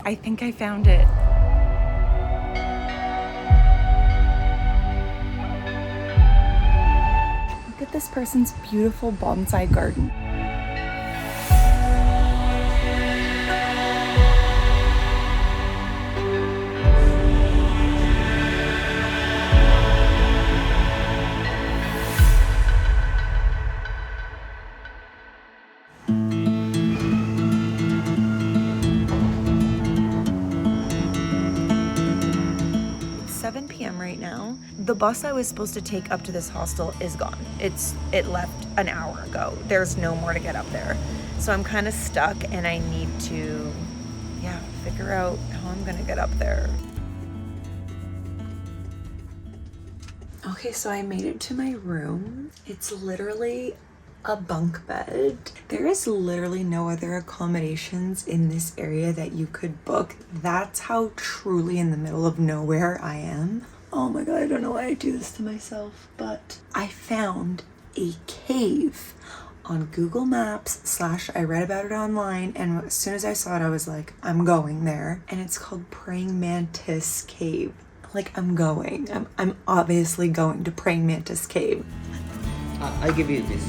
I think I found it. Look at this person's beautiful bonsai garden. Right now. The bus I was supposed to take up to this hostel is gone. It left an hour ago. There's no more to get up there. So I'm kind of stuck and I need to, figure out how I'm gonna get up there. Okay, so I made it to my room. It's literally a bunk bed. There is literally no other accommodations in this area that you could book. That's how truly in the middle of nowhere I am. Oh my god, I don't know why I do this to myself, but I found a cave on Google Maps / I read about it online, and as soon as I saw it, I was like, I'm going there. And it's called Praying Mantis Cave. Like, I'm going. I'm obviously going to Praying Mantis Cave. I give you this.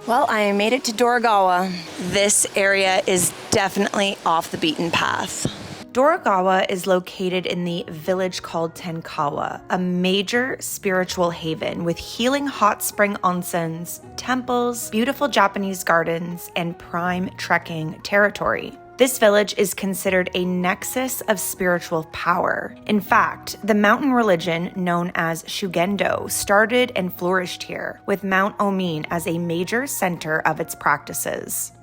Well, I made it to Dorogawa. This area is definitely off the beaten path. Dorogawa is located in the village called Tenkawa, a major spiritual haven with healing hot spring onsens, temples, beautiful Japanese gardens, and prime trekking territory. This village is considered a nexus of spiritual power. In fact, the mountain religion known as Shugendo started and flourished here, with Mount Omin as a major center of its practices.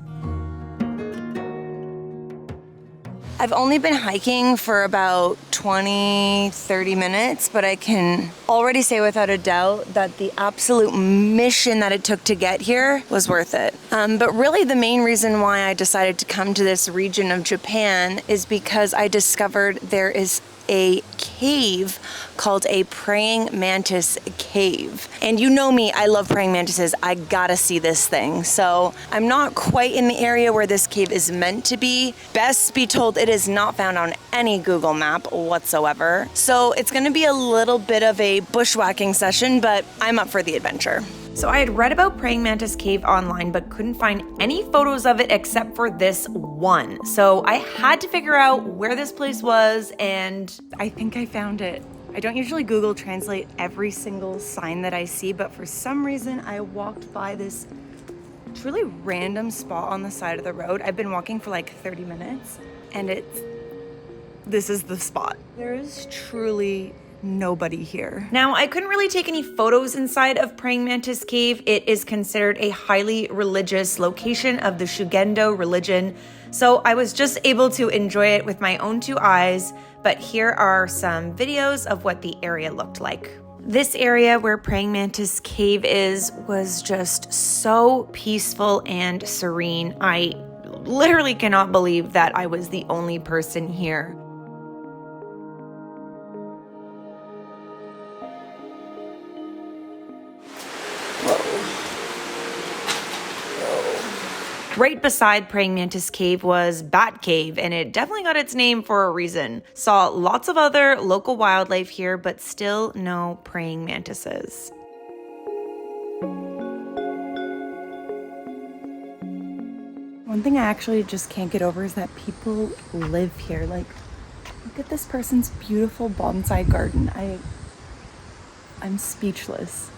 I've only been hiking for about 20-30 minutes, but I can already say without a doubt that the absolute mission that it took to get here was worth it. But really the main reason why I decided to come to this region of Japan is because I discovered there is a cave called a praying mantis cave. And you know me, I love praying mantises. I gotta see this thing. So I'm not quite in the area where this cave is meant to be. Best be told, it is not found on any Google map whatsoever. So it's gonna be a little bit of a bushwhacking session, but I'm up for the adventure. So I had read about Praying Mantis Cave online, but couldn't find any photos of it except for this one. So I had to figure out where this place was, and I think I found it. I don't usually Google Translate every single sign that I see, but for some reason I walked by this truly random spot on the side of the road. I've been walking for like 30 minutes, and this is the spot. There is truly nobody here. Now, I couldn't really take any photos inside of Praying Mantis Cave. It is considered a highly religious location of the Shugendo religion, so I was just able to enjoy it with my own two eyes, but here are some videos of what the area looked like. This area where Praying Mantis Cave was just so peaceful and serene. I literally cannot believe that I was the only person here. Right beside Praying Mantis Cave was Bat Cave, and it definitely got its name for a reason. Saw lots of other local wildlife here, but still no praying mantises. One thing I actually just can't get over is that people live here. Like, look at this person's beautiful bonsai garden. I'm speechless.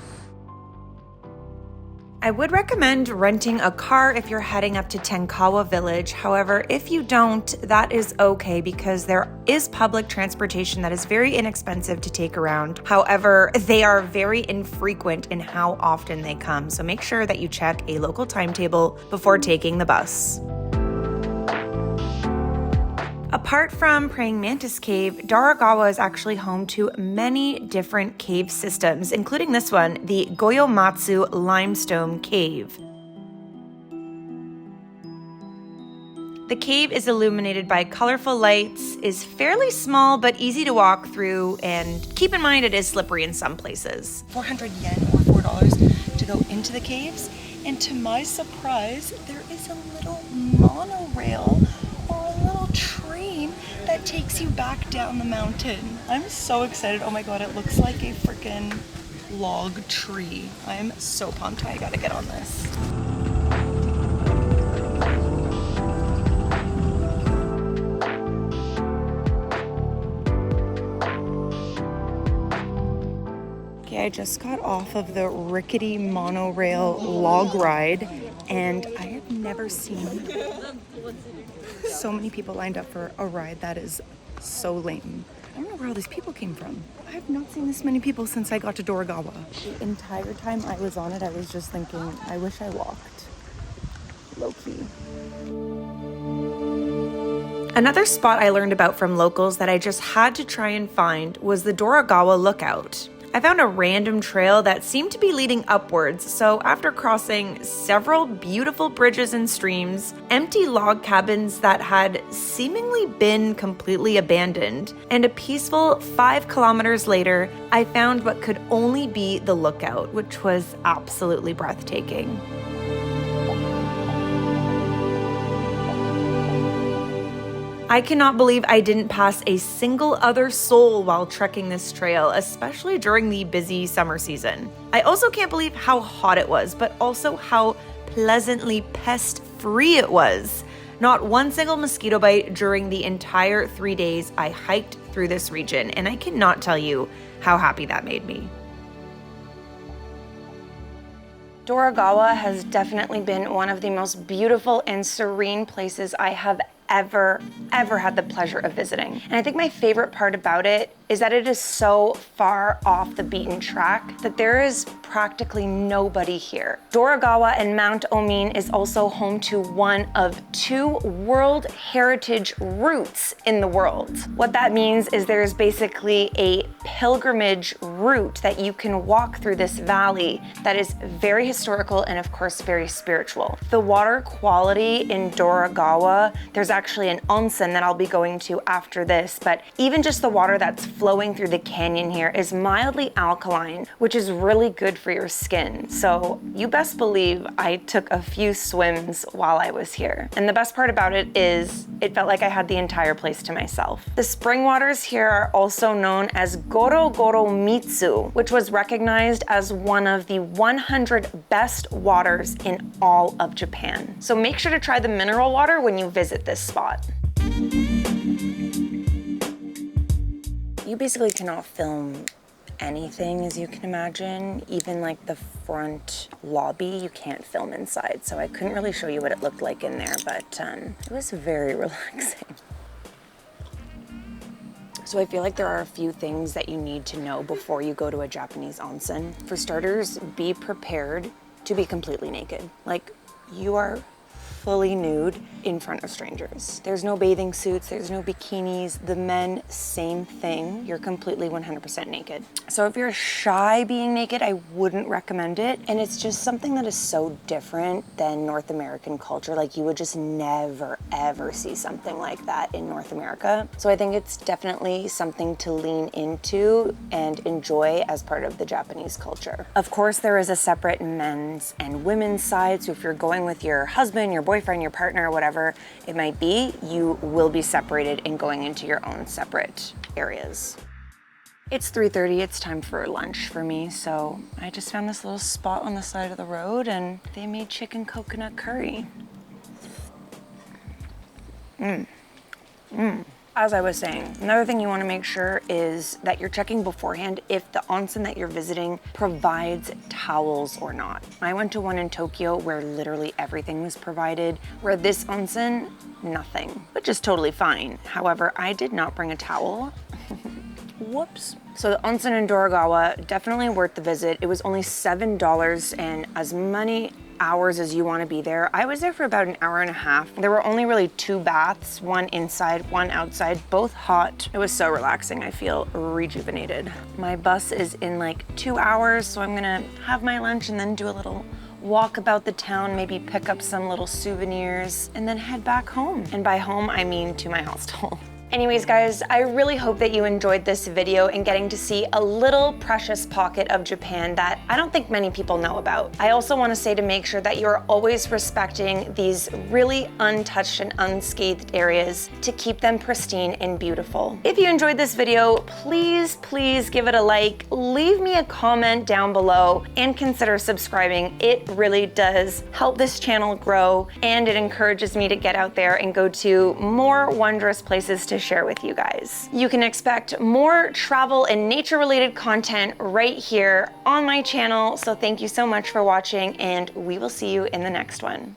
I would recommend renting a car if you're heading up to Tenkawa Village. However, if you don't, that is okay because there is public transportation that is very inexpensive to take around. However, they are very infrequent in how often they come, so make sure that you check a local timetable before taking the bus. Apart from Praying Mantis Cave, Dorogawa is actually home to many different cave systems, including this one, the Goyomatsu Limestone Cave. The cave is illuminated by colorful lights, is fairly small but easy to walk through, and keep in mind it is slippery in some places. 400 yen or $4 to go into the caves, and to my surprise, there is a little monorail or a little train that takes you back down the mountain. I'm so excited. Oh my god, it looks like a freaking log tree. I'm so pumped. I gotta get on this. Okay, I just got off of the rickety monorail log ride, and I have never seen so many people lined up for a ride that is so lame. I don't know where all these people came from. I have not seen this many people since I got to Dorogawa. The entire time I was on it, I was just thinking, I wish I walked. Low-key. Another spot I learned about from locals that I just had to try and find was the Dorogowa Lookout. I found a random trail that seemed to be leading upwards, so after crossing several beautiful bridges and streams, empty log cabins that had seemingly been completely abandoned, and a peaceful 5 kilometers later, I found what could only be the lookout, which was absolutely breathtaking. I cannot believe I didn't pass a single other soul while trekking this trail, especially during the busy summer season. I also can't believe how hot it was, but also how pleasantly pest-free it was. Not one single mosquito bite during the entire 3 days I hiked through this region, and I cannot tell you how happy that made me. Dorogawa has definitely been one of the most beautiful and serene places I have ever had the pleasure of visiting. And I think my favorite part about it is that it is so far off the beaten track that there is practically nobody here. Dorogawa and Mount Omin is also home to one of 2 World Heritage routes in the world. What that means is there's basically a pilgrimage route that you can walk through this valley that is very historical and of course very spiritual. The water quality in Dorogawa, there's actually an onsen that I'll be going to after this, but even just the water that's flowing through the canyon here is mildly alkaline, which is really good for your skin. So you best believe I took a few swims while I was here. And the best part about it is it felt like I had the entire place to myself. The spring waters here are also known as Goyomatsu, which was recognized as one of the 100 best waters in all of Japan. So make sure to try the mineral water when you visit this spot. You basically cannot film anything, as you can imagine. Even like the front lobby, you can't film inside. So I couldn't really show you what it looked like in there, but it was very relaxing. So I feel like there are a few things that you need to know before you go to a Japanese onsen. For starters, be prepared to be completely naked. Like, you are fully nude in front of strangers. There's no bathing suits, there's no bikinis. The men, same thing. You're completely 100% naked. So if you're shy being naked, I wouldn't recommend it. And it's just something that is so different than North American culture. Like, you would just never, ever see something like that in North America. So I think it's definitely something to lean into and enjoy as part of the Japanese culture. Of course, there is a separate men's and women's side. So if you're going with your husband, your boyfriend, your partner, whatever it might be, you will be separated and going into your own separate areas. It's 3:30, it's time for lunch for me, so I just found this little spot on the side of the road and they made chicken coconut curry. As I was saying, another thing you want to make sure is that you're checking beforehand if the onsen that you're visiting provides towels or not. I went to one in Tokyo where literally everything was provided, where this onsen, nothing, which is totally fine. However, I did not bring a towel. Whoops. So the onsen in Dorogawa, definitely worth the visit. It was only $7 and as many hours as you want to be there. I was there for about an hour and a half. There were only really 2 baths, one inside, one outside, both hot. It was so relaxing. I feel rejuvenated. My bus is in like 2 hours, so I'm gonna have my lunch and then do a little walk about the town, maybe pick up some little souvenirs, and then head back home. And by home, I mean to my hostel. Anyways, guys, I really hope that you enjoyed this video and getting to see a little precious pocket of Japan that I don't think many people know about. I also want to say to make sure that you're always respecting these really untouched and unscathed areas to keep them pristine and beautiful. If you enjoyed this video, please give it a like, leave me a comment down below, and consider subscribing. It really does help this channel grow, and it encourages me to get out there and go to more wondrous places to share with you guys. You can expect more travel and nature related content right here on my channel. So thank you so much for watching, and we will see you in the next one.